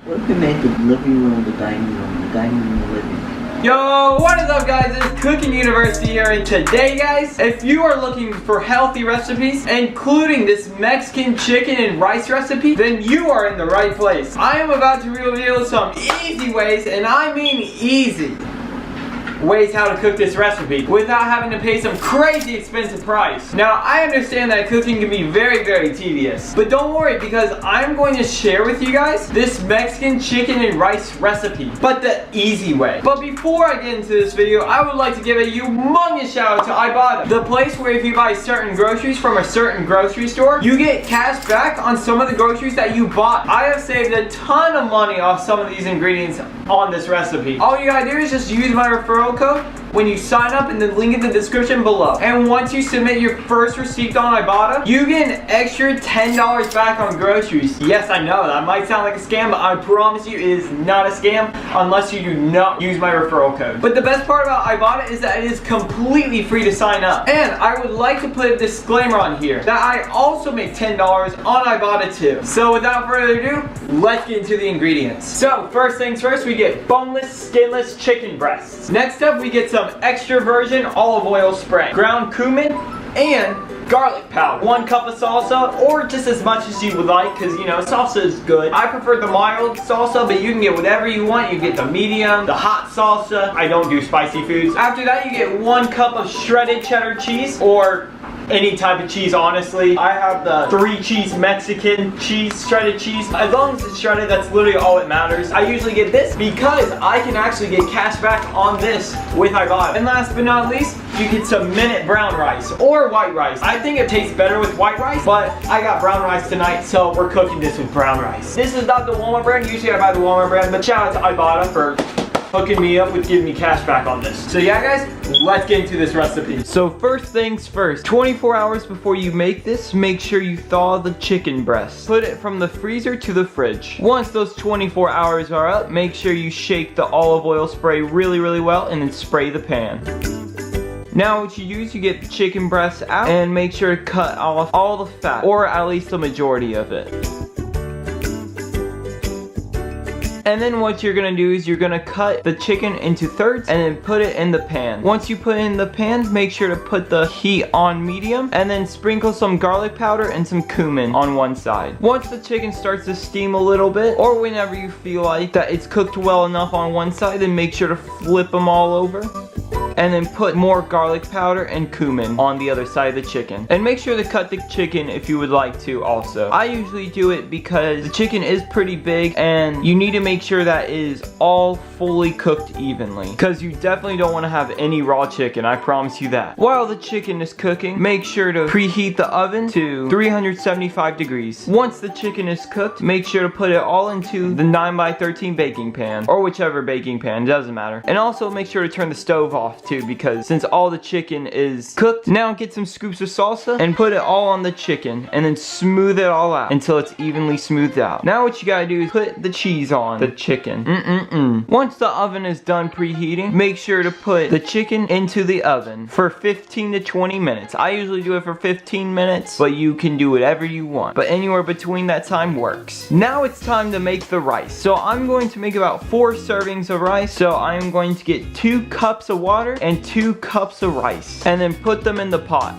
What if we made the living room the dining room, the dining room the living room? Yo, what is up guys? It's Cookin University here, and today guys, if you are looking for healthy recipes, including this Mexican chicken and rice recipe, then you are in the right place. I am about to reveal some easy ways, and I mean easy ways how to cook this recipe without having to pay some crazy expensive price. Now, I understand that cooking can be very, very tedious, but don't worry because I'm going to share with you guys this Mexican chicken and rice recipe, but the easy way. But before I get into this video, I would like to give a humongous shout out to Ibotta, the place where if you buy certain groceries from a certain grocery store, you get cash back on some of the groceries that you bought. I have saved a ton of money off some of these ingredients on this recipe. All you gotta do is just use my referral code when you sign up in the link in the description below. And once you submit your first receipt on Ibotta, you get an extra $10 back on groceries. Yes, I know that might sound like a scam, but I promise you it is not a scam unless you do not use my referral code. But the best part about Ibotta is that it is completely free to sign up. And I would like to put a disclaimer on here that I also make $10 on Ibotta too. So without further ado, let's get into the ingredients. So first things first, we get boneless, skinless chicken breasts. Next up, we get some extra virgin olive oil spray, ground cumin, and garlic powder. 1 cup of salsa, or just as much as you would like, because you know, salsa is good. I prefer the mild salsa, but you can get whatever you want. You get the medium, the hot salsa. I don't do spicy foods. After that, you get 1 cup of shredded cheddar cheese, or any type of cheese, honestly. I have the 3 cheese Mexican cheese, shredded cheese. As long as it's shredded, that's literally all that matters. I usually get this because I can actually get cash back on this with Ibotta. And last but not least, you get some minute brown rice or white rice. I think it tastes better with white rice, but I got brown rice tonight, so we're cooking this with brown rice. This is not the Walmart brand. Usually I buy the Walmart brand, but shout out to Ibotta for hooking me up with giving me cash back on this. So yeah guys, let's get into this recipe. So first things first, 24 hours before you make this, make sure you thaw the chicken breast. Put it from the freezer to the fridge. Once those 24 hours are up, make sure you shake the olive oil spray really well and then spray the pan. Now what you do is you get the chicken breast out and make sure to cut off all the fat, or at least the majority of it. And then what you're gonna do is you're gonna cut the chicken into thirds and then put it in the pan. Once you put it in the pan, make sure to put the heat on medium and then sprinkle some garlic powder and some cumin on one side. Once the chicken starts to steam a little bit, or whenever you feel like that it's cooked well enough on one side, then make sure to flip them all over. And then put more garlic powder and cumin on the other side of the chicken. And make sure to cut the chicken if you would like to also. I usually do it because the chicken is pretty big and you need to make sure that it is all fully cooked evenly. Because you definitely don't want to have any raw chicken, I promise you that. While the chicken is cooking, make sure to preheat the oven to 375 degrees. Once the chicken is cooked, make sure to put it all into the 9x13 baking pan. Or whichever baking pan, doesn't matter. And also make sure to turn the stove off too, because since all the chicken is cooked, now get some scoops of salsa and put it all on the chicken and then smooth it all out until it's evenly smoothed out. Now what you gotta do is put the cheese on the chicken. Once the oven is done preheating, make sure to put the chicken into the oven for 15 to 20 minutes. I usually do it for 15 minutes, but you can do whatever you want. But anywhere between that time works. Now it's time to make the rice. So I'm going to make about 4 servings of rice. So I'm going to get 2 cups of water and 2 cups of rice, and then put them in the pot.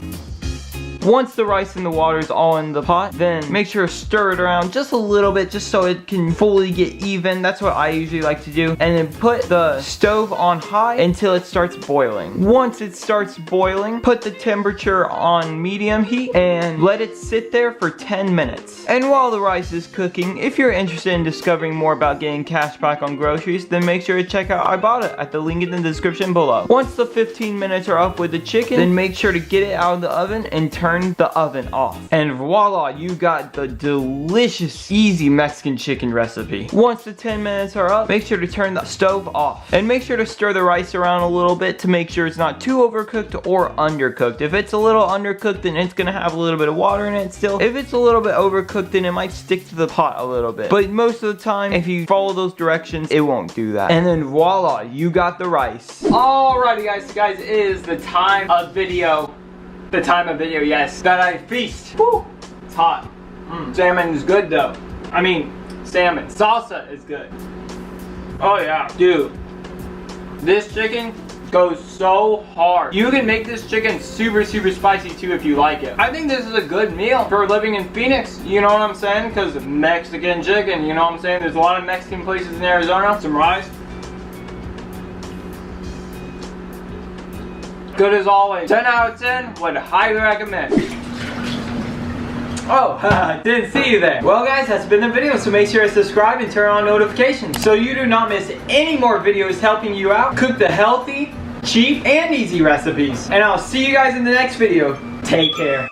Once the rice and the water is all in the pot, then make sure to stir it around just a little bit, just so it can fully get even. That's what I usually like to do. And then put the stove on high until it starts boiling. Once it starts boiling, put the temperature on medium heat and let it sit there for 10 minutes. And while the rice is cooking, if you're interested in discovering more about getting cash back on groceries, then make sure to check out Ibotta at the link in the description below. Once the 15 minutes are up with the chicken, then make sure to get it out of the oven and turn the oven off. And voila, you got the delicious, easy Mexican chicken recipe. Once the 10 minutes are up, make sure to turn the stove off. And make sure to stir the rice around a little bit to make sure it's not too overcooked or undercooked. If it's a little undercooked, then it's gonna have a little bit of water in it still. If it's a little bit overcooked, then it might stick to the pot a little bit. But most of the time, if you follow those directions, it won't do that. And then voila, you got the rice. Alrighty guys, it is the time of video. Yes, that I feast. Woo, it's hot. Salmon is good though. I mean, salmon. Salsa is good. Oh yeah, dude. This chicken goes so hard. You can make this chicken super spicy too if you like it. I think this is a good meal for living in Phoenix. You know what I'm saying? Because Mexican chicken, you know what I'm saying? There's a lot of Mexican places in Arizona. Some rice. Good as always. 10 out of 10, would highly recommend. Oh, didn't see you there. Well guys, that's been the video, so make sure to subscribe and turn on notifications so you do not miss any more videos helping you out cook the healthy, cheap, and easy recipes. And I'll see you guys in the next video. Take care.